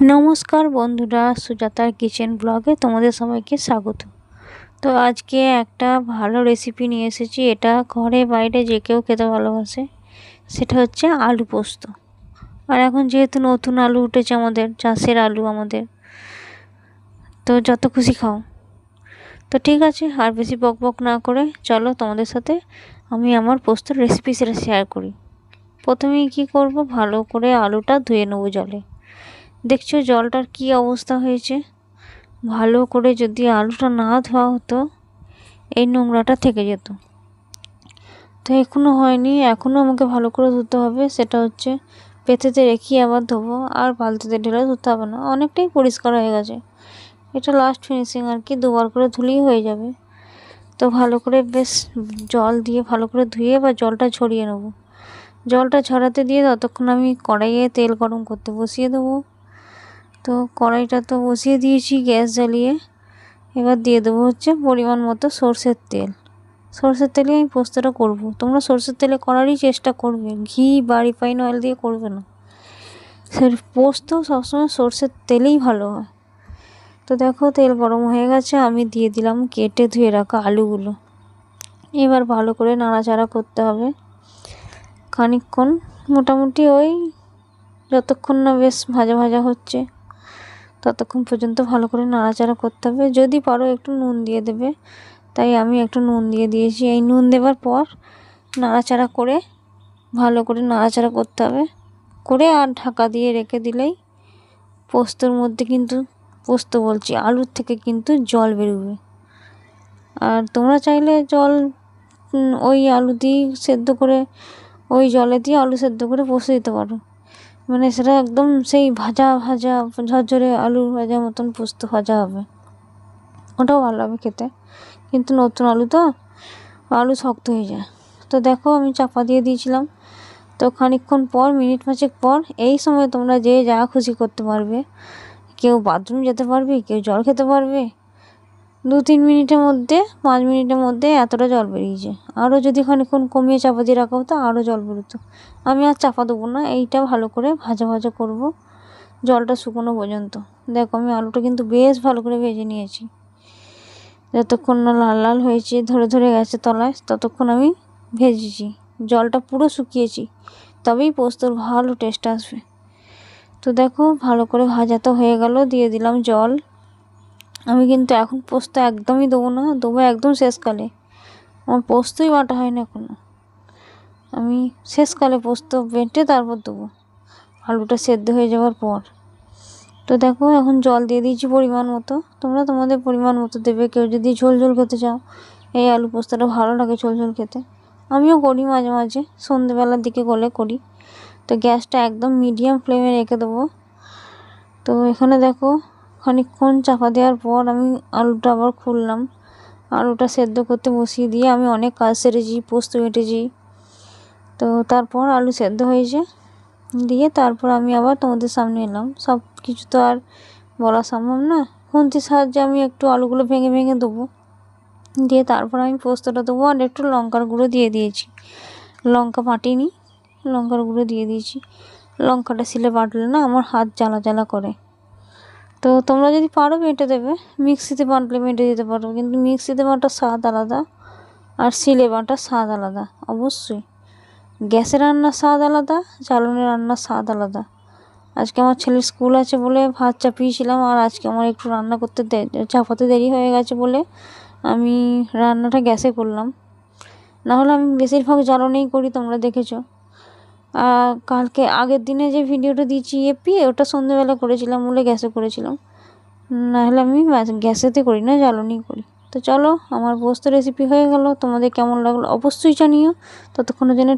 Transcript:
নমস্কার বন্ধুরা, সুজাতার কিচেন ব্লগে তোমাদের সবাইকে স্বাগত। তো আজকে একটা ভালো রেসিপি নিয়ে এসেছি। এটা ঘরে বাইরে যে কেউ খেতে ভালোবাসে। সেটা হচ্ছে আলু পোস্ত। আর এখন যেহেতু নতুন আলু উঠেছে, আমাদের চাষের আলু, আমাদের তো যত খুশি খাও। তো ঠিক আছে, আর বেশি বক বক না করে চলো তোমাদের সাথে আমি আমার পোস্তর রেসিপি সেটা শেয়ার করি। প্রথমেই কি করব, ভালো করে আলুটা ধুয়ে নেবো জলে। দেখছো জলটার কি অবস্থা হয়েছে। ভালো করে যদি আলুটা না ধোয়া হতো, এই নোংরাটা থেকে যেত। তো এখনও হয়নি, এখনও আমাকে ভালো করে ধুতে হবে। সেটা হচ্ছে পেতেতে রেখে আবার ধোবো, আর বালতিতে ঢেলে ধুতে হবে না, অনেকটাই পরিষ্কার হয়ে গেছে। এটা লাস্ট ফিনিশিং আর কি, দুবার করে ধুলেই হয়ে যাবে। তো ভালো করে বেশ জল দিয়ে ভালো করে ধুয়ে বা জলটা ঝরিয়ে নেব। জলটা ঝরাতে দিয়ে ততক্ষণ আমি কড়াইয়ে তেল গরম করতে বসিয়ে দেবো। তো কড়াইটা তো বসিয়ে দিয়েছি গ্যাস জ্বালিয়ে। এবার দিয়ে দেবো হচ্ছে পরিমাণ মতো সর্ষের তেল। সর্ষের তেলে আমি পোস্তটা করব। তোমরা সর্ষের তেলে করারই চেষ্টা করবে, ঘি বা রিফাইন অয়েল দিয়ে করবে না। পোস্ত সবসময় সর্ষের তেলেই ভালো হয়। তো দেখো তেল গরম হয়ে গেছে, আমি দিয়ে দিলাম কেটে ধুয়ে রাখা আলুগুলো। এবার ভালো করে নাড়াচাড়া করতে হবে খানিকক্ষণ, মোটামুটি ওই যতক্ষণ না বেশ ভাজা ভাজা হচ্ছে ততক্ষণ পর্যন্ত ভালো করে নাড়াচাড়া করতে হবে। যদি পারো একটু নুন দিয়ে দেবে, তাই আমি একটু নুন দিয়ে দিয়েছি। এই নুন দেওয়ার পর নাড়াচাড়া করে ভালো করে নাড়াচাড়া করতে হবে করে, আর ঢাকা দিয়ে রেখে দিলেই পোস্তর মধ্যে কিন্তু, পোস্ত বলছি, আলুর থেকে কিন্তু জল বেরোবে। আর তোমরা চাইলে জল ওই আলু দিয়ে সেদ্ধ করে, ওই জলে দিয়ে আলু সেদ্ধ করে পোস্ত দিতে পারো। মানে সেটা একদম সেই ভাজা ভাজা ঝরঝরে আলু ভাজা মতন পোস্ত ভাজা হবে, ওটাও ভালো হবে খেতে। কিন্তু নতুন আলু তো, আলু শক্ত হয়ে যায়। তো দেখো আমি চাপা দিয়ে দিয়েছিলাম। তো খানিকক্ষণ পর, মিনিট পাঁচেক পর, এই সময় তোমরা যে যা খুশি করতে পারবে। কেউ বাথরুম যেতে পারবে, কেউ জল খেতে পারবে। 2-3 মিনিটের মধ্যে, 5 মিনিটের মধ্যে এতটা জল বেরিয়েছে। আরও যদি খানিকক্ষণ কমিয়ে চাপা দিয়ে রাখা হতো আরও জল বেরোতো। আমি আর চাপা দেবো না, এইটা ভালো করে ভাজা ভাজা করব জলটা শুকনো পর্যন্ত। দেখো আমি আলুটা কিন্তু বেশ ভালো করে ভেজে নিয়েছি। যতক্ষণ না লাল লাল হয়েছে, ধরে ধরে গেছে তলায়, ততক্ষণ আমি ভেজেছি। জলটা পুরো শুকিয়েছি, তবেই পোস্তর ভালো টেস্ট আসবে। তো দেখো ভালো করে ভাজা তো হয়ে গেল, দিয়ে দিলাম জল। আমি কিন্তু এখন পোস্ত একদমই দেবো না, দেবো একদম শেষকালে। আমার পোস্তই বাটা হয় না এখনো, আমি শেষকালে পোস্ত বেটে তারপর দেবো, আলুটা সেদ্ধ হয়ে যাওয়ার পর। তো দেখো এখন জল দিয়ে দিয়েছি পরিমাণ মতো, তোমরা তোমাদের পরিমাণ মতো দেবে। কেউ যদি ঝোল ঝোল খেতে চাও, এই আলু পোস্তটা ভালো লাগে ঝোল ঝোল খেতে। আমিও করি মাঝে মাঝে, সন্ধ্যেবেলার দিকে করি। তো গ্যাসটা একদম মিডিয়াম ফ্লেমে রেখে দেবো। তো এখানে দেখো খানিকক্ষণ চাপা দেওয়ার পর আমি আলুটা আবার খুললাম। আলুটা সেদ্ধ করতে বসিয়ে দিয়ে আমি অনেক কাজ সেরেছি, পোস্ত বেটেছি। তো তারপর আলু সেদ্ধ হয়েছে দিয়ে তারপর আমি আবার তোমাদের সামনে এলাম। সব কিছু তো আর বলা সম্ভব না, খুন্তির সাহায্যে আমি একটু আলুগুলো ভেঙে ভেঙে দেবো। দিয়ে তারপর আমি পোস্তটা দেবো, আর একটু লঙ্কার গুঁড়ো দিয়ে দিয়েছি। লঙ্কা বাটিনি, লঙ্কার গুঁড়ো দিয়ে দিয়েছি। লঙ্কাটা শিলে বাটলে না আমার হাত জ্বালা জ্বালা করে। তো তোমরা যদি পারো বেটে দেবে, মিক্সিতে বাটলে বেটে দিতে পারো, কিন্তু মিক্সিতে বাটার স্বাদ আলাদা আর শিলে বাটার স্বাদ আলাদা। অবশ্যই গ্যাসে রান্নার স্বাদ আলাদা, জ্বালানি রান্নার স্বাদ আলাদা। আজকে আমার ছেলের স্কুল আছে বলে ভাত চাপিয়েছিলাম, আর আজকে আমার একটু রান্না করতে চাপাতে দেরি হয়ে গেছে বলে আমি রান্নাটা গ্যাসে করলাম। নাহলে আমি বেশিরভাগ জ্বালানিই করি, তোমরা দেখেছো। কালকে আগের দিনে যে ভিডিওটা দিয়েছি এপি, ওটা সন্ধ্যেবেলা করেছিলাম বলে গ্যাসে করেছিলাম, নাহলে আমি গ্যাসেতে করি না, জ্বালানি করি। তো চলো আমার পোস্ত রেসিপি হয়ে গেল, তোমাদের কেমন লাগলো অবশ্যই জানিও। ততক্ষণের জন্য